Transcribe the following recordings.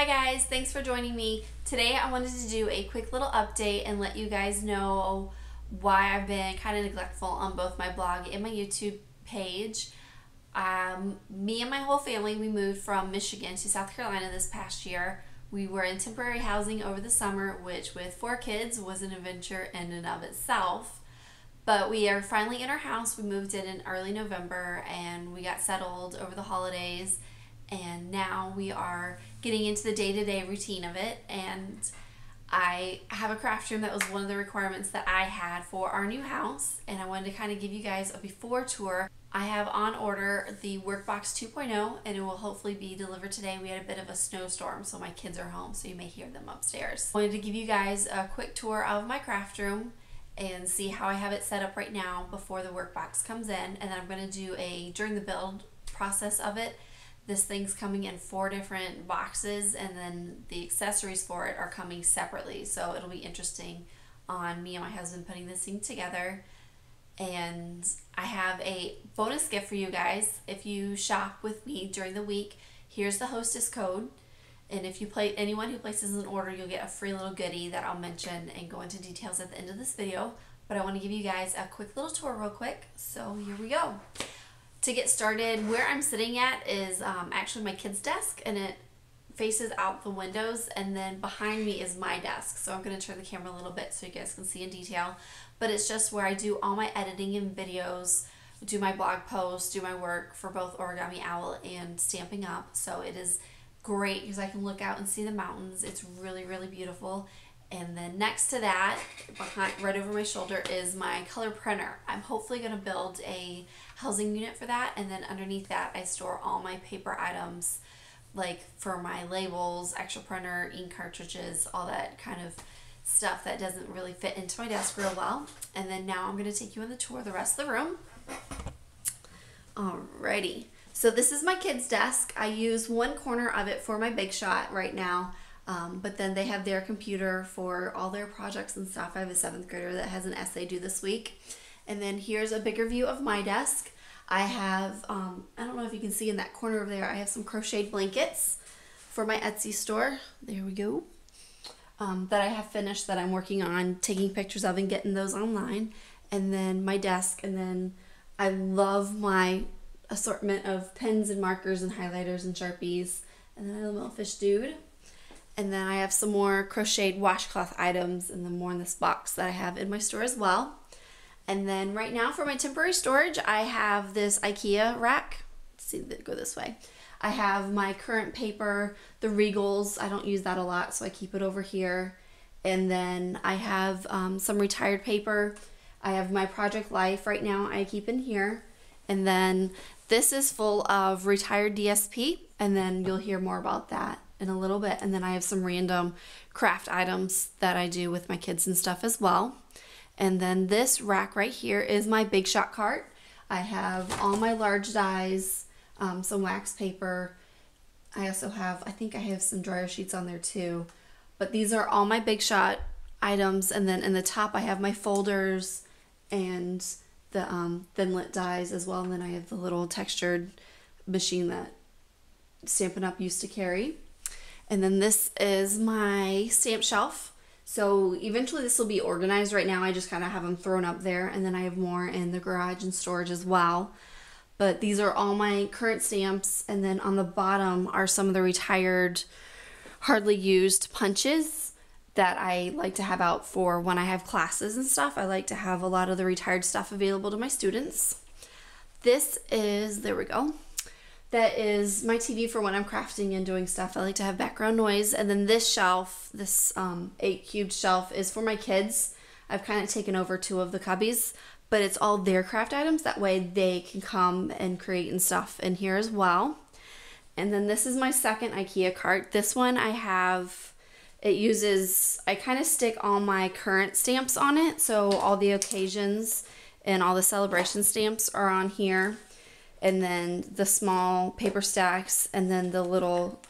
Hi guys, thanks for joining me. Today I wanted to do a quick little update and let you guys know why I've been kind of neglectful on both my blog and my YouTube page. Me and my whole family, we moved from Michigan to South Carolina this past year. We were in temporary housing over the summer, which with 4 kids was an adventure in and of itself. But we are finally in our house. We moved in early November and we got settled over the holidays. And now we are getting into the day-to-day routine of it, and I have a craft room that was one of the requirements that I had for our new house, and I wanted to kind of give you guys a before tour. I have on order the workbox 2.0 and it will hopefully be delivered today. We had a bit of a snowstorm, so my kids are home, so you may hear them upstairs. I wanted to give you guys a quick tour of my craft room and see how I have it set up right now before the workbox comes in, and then I'm going to do during the build process of it. This thing's coming in 4 different boxes, and then the accessories for it are coming separately, so it'll be interesting on me and my husband putting this thing together. And I have a bonus gift for you guys. If you shop with me during the week, here's the Hostess code, and if you anyone who places an order, you'll get a free little goodie that I'll mention and go into details at the end of this video. But I want to give you guys a quick little tour real quick, so here we go. To get started, where I'm sitting at is actually my kid's desk, and it faces out the windows, and then behind me is my desk. So I'm going to turn the camera a little bit so you guys can see in detail, but it's just where I do all my editing and videos, do my blog posts, do my work for both Origami Owl and Stamping Up. So it is great because I can look out and see the mountains. It's really, really beautiful. And then next to that, right over my shoulder, is my color printer. I'm hopefully going to build a housing unit for that, and then underneath that I store all my paper items, like for my labels, extra printer, ink cartridges, all that kind of stuff that doesn't really fit into my desk real well. And then now I'm going to take you on the tour of the rest of the room. Alrighty, so this is my kid's desk. I use one corner of it for my Big Shot right now. But then they have their computer for all their projects and stuff. I have a 7th grader that has an essay due this week. And then here's a bigger view of my desk. I have, I don't know if you can see in that corner over there, I have some crocheted blankets for my Etsy store. There we go. That I have finished, that I'm working on taking pictures of and getting those online. And then my desk, and then I love my assortment of pens and markers and highlighters and Sharpies. And then I have a little fish dude. And then I have some more crocheted washcloth items, and then more in this box that I have in my store as well. And then right now for my temporary storage, I have this IKEA rack. Let's see, go this way. I have my current paper, the Regals. I don't use that a lot, so I keep it over here. And then I have some retired paper. I have my Project Life right now I keep in here. And then this is full of retired DSP, and then you'll hear more about that in a little bit. And then I have some random craft items that I do with my kids and stuff as well. And then this rack right here is my Big Shot cart. I have all my large dies, some wax paper. I also have, I think I have some dryer sheets on there too. But these are all my Big Shot items. And then in the top I have my folders and the Thinlit dies as well. And then I have the little textured machine that Stampin' Up used to carry. And then this is my stamp shelf. So eventually this will be organized. Right now I just kind of have them thrown up there, and then I have more in the garage and storage as well. But these are all my current stamps, and then on the bottom are some of the retired, hardly used punches that I like to have out for when I have classes and stuff. I like to have a lot of the retired stuff available to my students. This is, there we go. That is my TV for when I'm crafting and doing stuff. I like to have background noise. And then this shelf, this 8-cubed shelf, is for my kids. I've kind of taken over 2 of the cubbies, but it's all their craft items. That way they can come and create and stuff in here as well. And then this is my second IKEA cart. This one I have, it uses, I kind of stick all my current stamps on it. So all the occasions and all the celebration stamps are on here. And then the small paper stacks, and then the little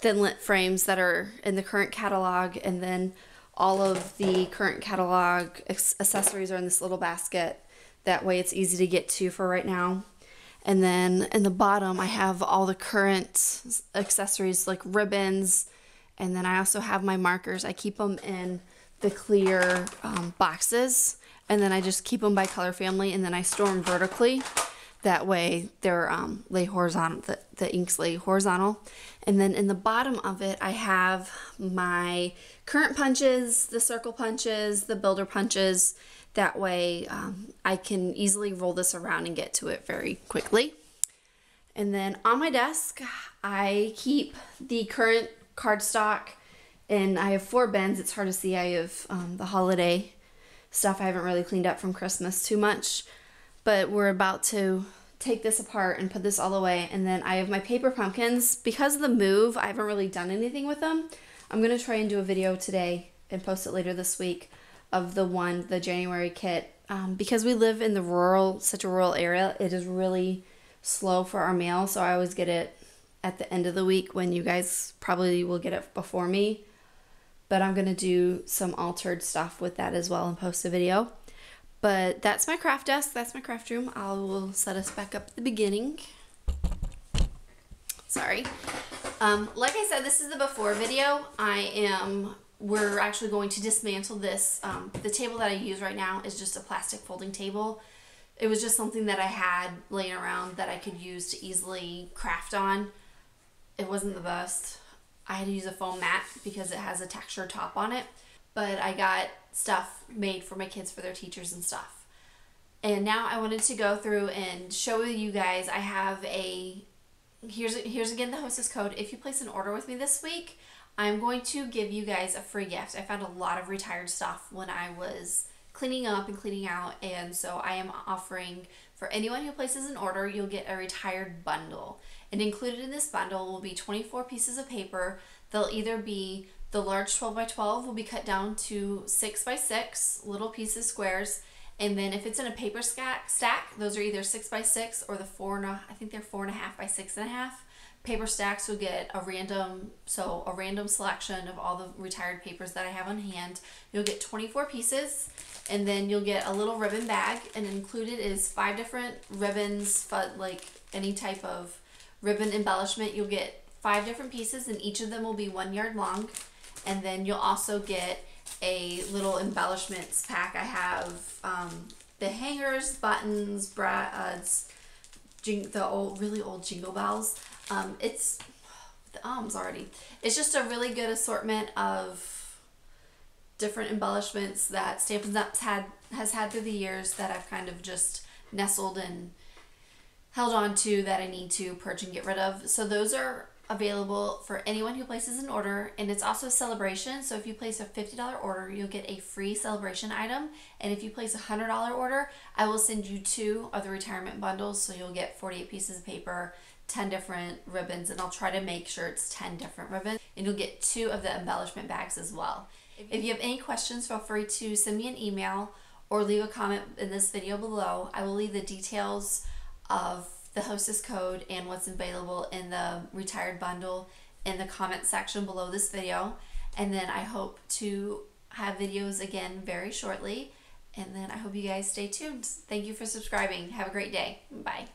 Thinlit frames that are in the current catalog, and then all of the current catalog accessories are in this little basket. That way it's easy to get to for right now. And then in the bottom, I have all the current accessories like ribbons. And then I also have my markers. I keep them in the clear boxes. And then I just keep them by color family. And then I store them vertically. That way they're lay horizontal, the inks lay horizontal. And then in the bottom of it, I have my current punches, the circle punches, the builder punches. That way I can easily roll this around and get to it very quickly. And then on my desk, I keep the current cardstock, and I have 4 bins. It's hard to see. I have the holiday stuff I haven't really cleaned up from Christmas too much. But we're about to take this apart and put this all away. And then I have my paper pumpkins. Because of the move, I haven't really done anything with them. I'm going to try and do a video today and post it later this week of the January kit. Because we live in such a rural area, it is really slow for our mail. So I always get it at the end of the week when you guys probably will get it before me. But I'm going to do some altered stuff with that as well and post a video. But that's my craft desk, that's my craft room. I will set us back up at the beginning. Sorry. Like I said, this is the before video. We're actually going to dismantle this. The table that I use right now is just a plastic folding table. It was just something that I had laying around that I could use to easily craft on. It wasn't the best. I had to use a foam mat because it has a textured top on it. But I got stuff made for my kids, for their teachers and stuff. And now I wanted to go through and show you guys. I have here's again the Hostess code. If you place an order with me this week, I'm going to give you guys a free gift. I found a lot of retired stuff when I was cleaning up and cleaning out, and so I am offering for anyone who places an order, you'll get a retired bundle. And included in this bundle will be 24 pieces of paper. They'll either be the large 12 by 12 will be cut down to 6 by 6 little pieces, squares. And then if it's in a paper stack, those are either 6 by 6 or I think they're 4.5 by 6.5. Paper stacks will get a random selection of all the retired papers that I have on hand. You'll get 24 pieces, and then you'll get a little ribbon bag, and included is 5 different ribbons, like any type of ribbon embellishment. You'll get 5 different pieces, and each of them will be 1 yard long. And then you'll also get a little embellishments pack. I have the hangers, buttons, brads, the really old jingle bells. It's the already. It's just a really good assortment of different embellishments that Stampin' Up! has had through the years that I've kind of just nestled and held on to that I need to purge and get rid of. So those are available for anyone who places an order, and it's also a celebration. So if you place a $50 order, you'll get a free celebration item, and if you place a $100 order, I will send you 2 of the retirement bundles. So you'll get 48 pieces of paper, 10 different ribbons, and I'll try to make sure it's 10 different ribbons, and you'll get 2 of the embellishment bags as well. If you have any questions, feel free to send me an email or leave a comment in this video below. I will leave the details of the Hostess code and what's available in the retired bundle in the comment section below this video. And then I hope to have videos again very shortly. And then I hope you guys stay tuned. Thank you for subscribing. Have a great day. Bye.